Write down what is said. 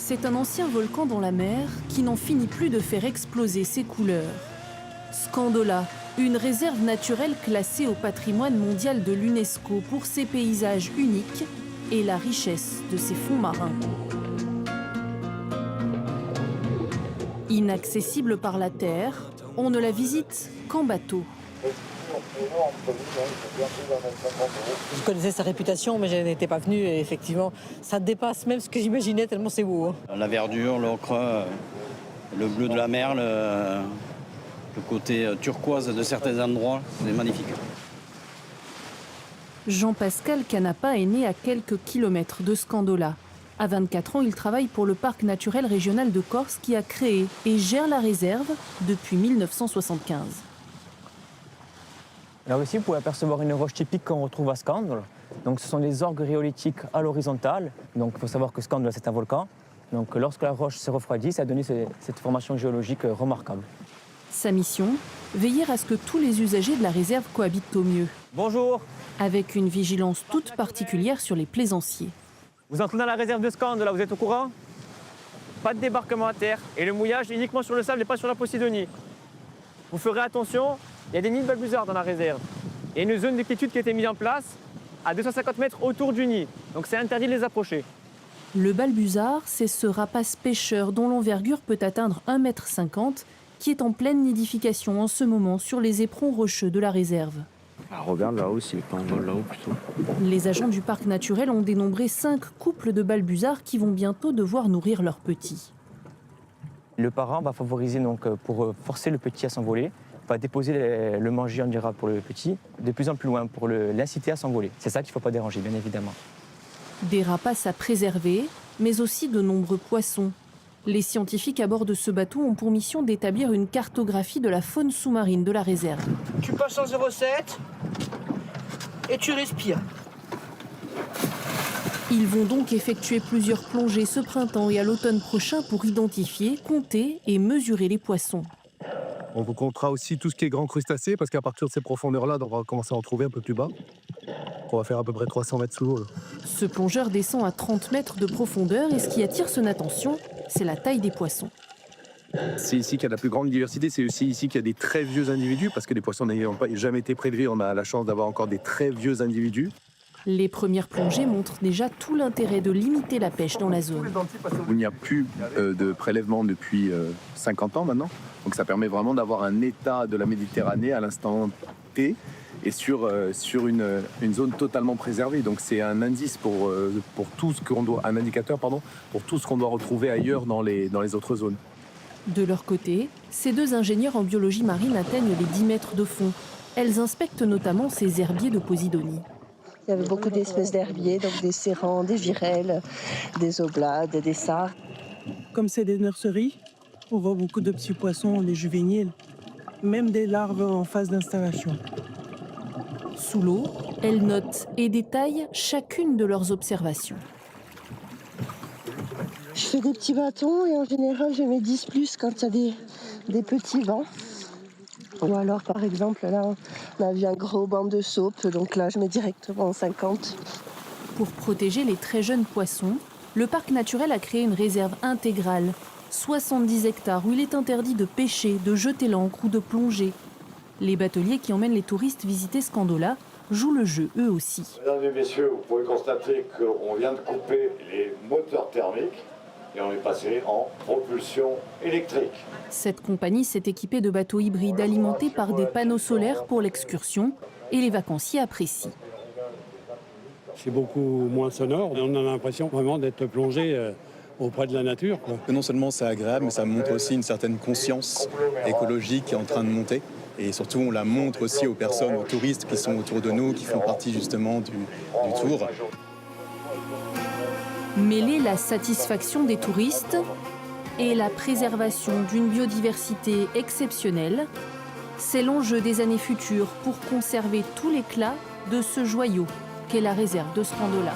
c'est un ancien volcan dans la mer qui n'en finit plus de faire exploser ses couleurs. Scandola, une réserve naturelle classée au patrimoine mondial de l'UNESCO pour ses paysages uniques et la richesse de ses fonds marins. Inaccessible par la terre, on ne la visite qu'en bateau. Je connaissais sa réputation, mais je n'étais pas venue. Et effectivement, ça dépasse même ce que j'imaginais, tellement c'est beau. La verdure, l'ocre, le bleu de la mer, le côté turquoise de certains endroits, c'est magnifique. Jean-Pascal Canapa est né à quelques kilomètres de Scandola. À 24 ans, il travaille pour le parc naturel régional de Corse qui a créé et gère la réserve depuis 1975. Là aussi, vous pouvez apercevoir une roche typique qu'on retrouve à Scandola. Donc, ce sont des orgues rhyolithiques à l'horizontale. Donc, il faut savoir que Scandola, c'est un volcan. Donc, lorsque la roche s'est refroidie, ça a donné cette formation géologique remarquable. Sa mission, veiller à ce que tous les usagers de la réserve cohabitent au mieux. Bonjour. Avec une vigilance toute particulière sur les plaisanciers. Vous entrez dans la réserve de Scandola, vous êtes au courant? Pas de débarquement à terre et le mouillage uniquement sur le sable et pas sur la Posidonie. Vous ferez attention, il y a des nids de balbuzards dans la réserve. Il y a une zone de quiétude qui a été mise en place à 250 mètres autour du nid. Donc c'est interdit de les approcher. Le balbuzard, c'est ce rapace pêcheur dont l'envergure peut atteindre 1,50 m, qui est en pleine nidification en ce moment sur les éperons rocheux de la réserve. Ah, regarde là-haut, s'il vole là-haut plutôt. Les agents du parc naturel ont dénombré 5 couples de balbuzards qui vont bientôt devoir nourrir leurs petits. Le parent va favoriser, donc, pour forcer le petit à s'envoler, va déposer le manger en durable pour le petit de plus en plus loin pour l'inciter à s'envoler. C'est ça qu'il ne faut pas déranger, bien évidemment. Des rapaces à préserver, mais aussi de nombreux poissons. Les scientifiques à bord de ce bateau ont pour mission d'établir une cartographie de la faune sous-marine de la réserve. Tu passes en 0,7 et tu respires. Ils vont donc effectuer plusieurs plongées ce printemps et à l'automne prochain pour identifier, compter et mesurer les poissons. On vous comptera aussi tout ce qui est grands crustacés, parce qu'à partir de ces profondeurs-là, on va commencer à en trouver un peu plus bas. On va faire à peu près 300 mètres sous l'eau. Ce plongeur descend à 30 mètres de profondeur et ce qui attire son attention, c'est la taille des poissons. C'est ici qu'il y a la plus grande diversité, c'est aussi ici qu'il y a des très vieux individus, parce que les poissons n'ayant jamais été prélevés, on a la chance d'avoir encore des très vieux individus. Les premières plongées montrent déjà tout l'intérêt de limiter la pêche dans la zone. Il n'y a plus de prélèvement depuis 50 ans maintenant, donc ça permet vraiment d'avoir un état de la Méditerranée à l'instant T et sur une zone totalement préservée. Donc c'est un indice pour tout ce qu'on doit, un indicateur pardon, pour tout ce qu'on doit retrouver ailleurs dans les autres zones. De leur côté, ces deux ingénieurs en biologie marine atteignent les 10 mètres de fond. Elles inspectent notamment ces herbiers de Posidonie. Il y avait beaucoup d'espèces d'herbiers, donc des sérans, des virelles, des oblades, des sards. Comme c'est des nurseries, on voit beaucoup de petits poissons, des juvéniles, même des larves en phase d'installation. Sous l'eau, elles notent et détaillent chacune de leurs observations. Je fais des petits bâtons et en général je mets 10 plus quand il y a des petits bancs. Ou alors par exemple là on a vu un gros banc de saupe, donc là je mets directement 50. Pour protéger les très jeunes poissons, le parc naturel a créé une réserve intégrale, 70 hectares où il est interdit de pêcher, de jeter l'ancre ou de plonger. Les bateliers qui emmènent les touristes visiter Scandola jouent le jeu eux aussi. Mesdames et messieurs, vous pouvez constater qu'on vient de couper les moteurs thermiques et on est passé en propulsion électrique. Cette compagnie s'est équipée de bateaux hybrides alimentés par des panneaux solaires pour l'excursion et les vacanciers apprécient. C'est beaucoup moins sonore, on a l'impression vraiment d'être plongé auprès de la nature, quoi. Non seulement c'est agréable, mais ça montre aussi une certaine conscience écologique qui est en train de monter. Et surtout, on la montre aussi aux personnes, aux touristes qui sont autour de nous, qui font partie justement du tour. Mêler la satisfaction des touristes et la préservation d'une biodiversité exceptionnelle, c'est l'enjeu des années futures pour conserver tout l'éclat de ce joyau qu'est la réserve de Scandola.